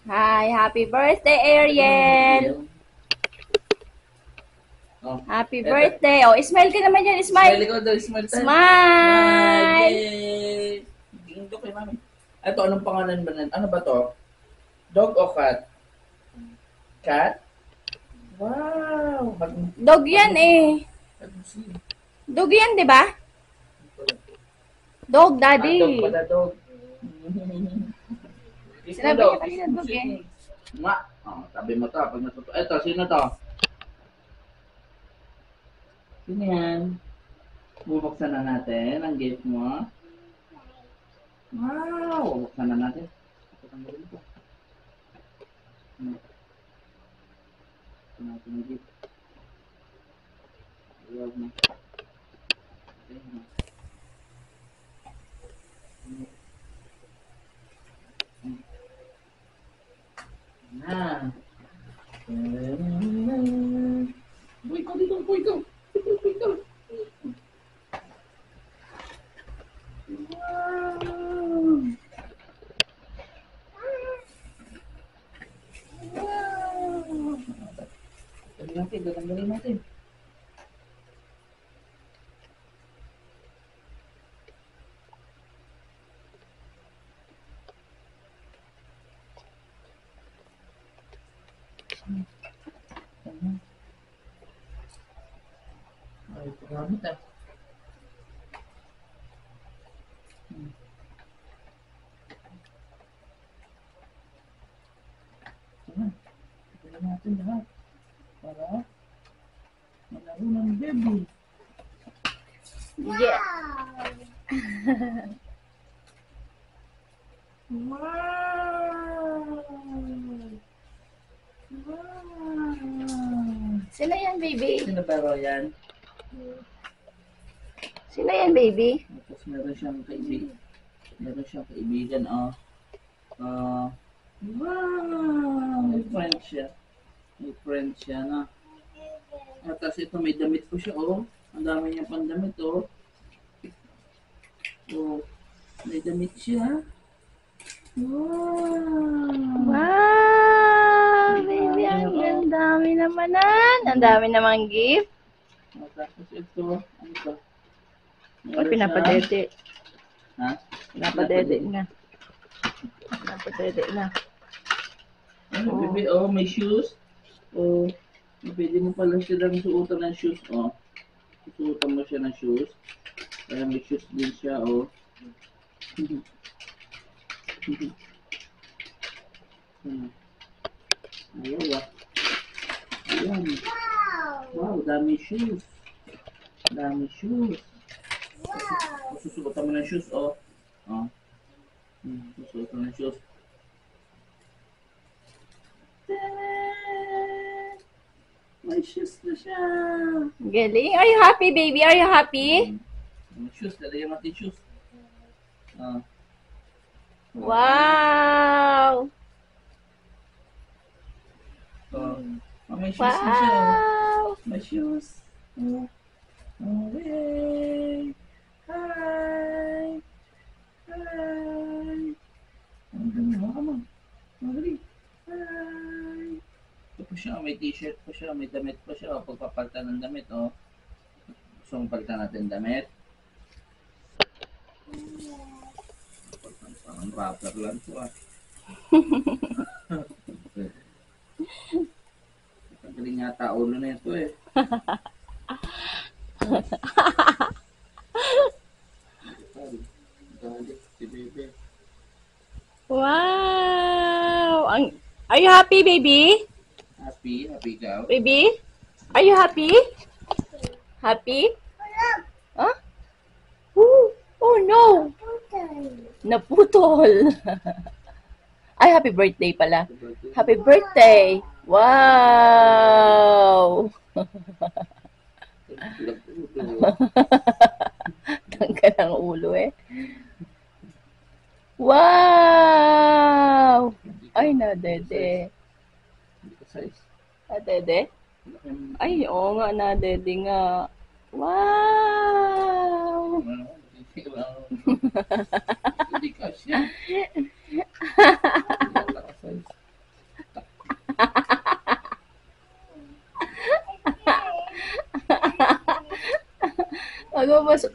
Hi, happy birthday, Ariel! Oh, Happy eto. birthday! Oh, smile ka naman yan, Smile smile! ikaw daw, smile tayo. Smile! Smile! Yay! Tingin kay mami. Eto, anong pangalan ba nan? Ano ba to? Dog o cat? Cat? Wow! Dog yan eh. Mag-see. Dog yan, di ba? Dog, Dog daddy. pala, dog. Kiss mo Sinabi daw, niya kiss kanina mo. dog eh. Ma. Oh, sabi mo to, pag natuto. Eto, sino to? Sino yan? Bubuksan na natin ang gift mo. Wow! Bubuksan na natin. Patanggalin ko. Ito natin ang gift. Huwag na. Okay na. Na. Boy, ikaw dito. Boy, ikaw. Boy, ikaw. Wow. Wow. Tanggalin natin. Ay, pagkamit ah. Tama. Tanggalin natin lahat. Para malaro ng baby. Yeah. Wow! Wow! Sino yan, baby? Sino ba yan? Sino yan, baby? Tapos meron siyang kaibigan. Meron siyang kaibigan, oh. Wow! May friend siya. May friend siya na. At tapos ito, may damit po siya, oh. Ang dami niya pang damit, oh. Oh, may damit siya. Wow! Wow, baby, ang dami naman nan. Ang dami namang gift. Oh, tapos ito, ano to? Ay, pinapadede. Ha? Pinapadede na. Pinapadede na. Ano, bebe, oh, may shoes. Oh, pwede mo pala siya lang suotan ng shoes, oh. Suotan mo siya ng shoes. Kaya may shoes din siya, oh. Ayaw, ah. Ayan. Wow, dami shoes. Dami shoes. Susuotan mo ng shoes, oh. Oh. Susuotan ng shoes. Ta-da! May shoes na siya. Galing. Are you happy, baby? Are you happy? May shoes, lalagyan natin shoes. Ah. Wow! Oh. Oh, may shoes na siya, oh. Wow! May shoes. Oh. Oh, yay! Hi! Hi! Ang ganda mo, come on. Madali. Hi! Ito po siya, may t-shirt po siya, may damit po siya. O, pagpapalitan ng damit, oh. Gusto mong palitan natin damit? Parang rapper lang po, ah. Galing yata ulo na ito, eh. Galit si Bebe. Wow! Are you happy, baby? Happy? Happy ka? Baby? Are you happy? Happy? Huh? Oh no! Naputol. Ay, happy birthday pala. Happy birthday! Wow! Tanggal ang ulo eh. Wow! Ay, nadede. Hindi ko size. Nadede? Ay, oo nga, nadede nga. Wow! Hindi ka siya. Wala ka size.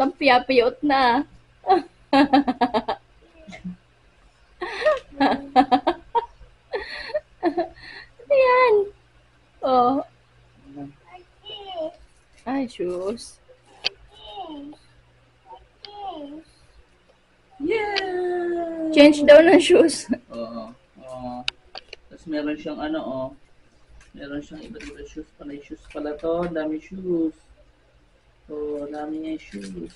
ang piyapiyot na. Ano yan? Oh. Ay, shoes. Yeah! Change daw ng shoes. Oo. Oo. Tapos meron siyang ano, oh. Meron siyang iba't ibang shoes pala. Yung shoes pala to. Ang dami shoes. So, ang dami niya yung shoes.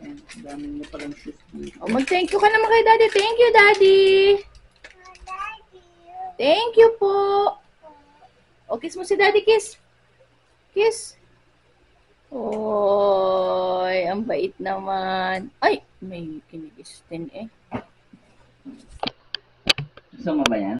Ang dami niya palang shoes dito. Oh, mag-thank you ka naman kay Daddy. Thank you, Daddy. Thank you po. O, kiss mo si Daddy, kiss. Kiss. Oy, ang bait naman. Ay, may kinikiss din eh. Gusto mo ba yan?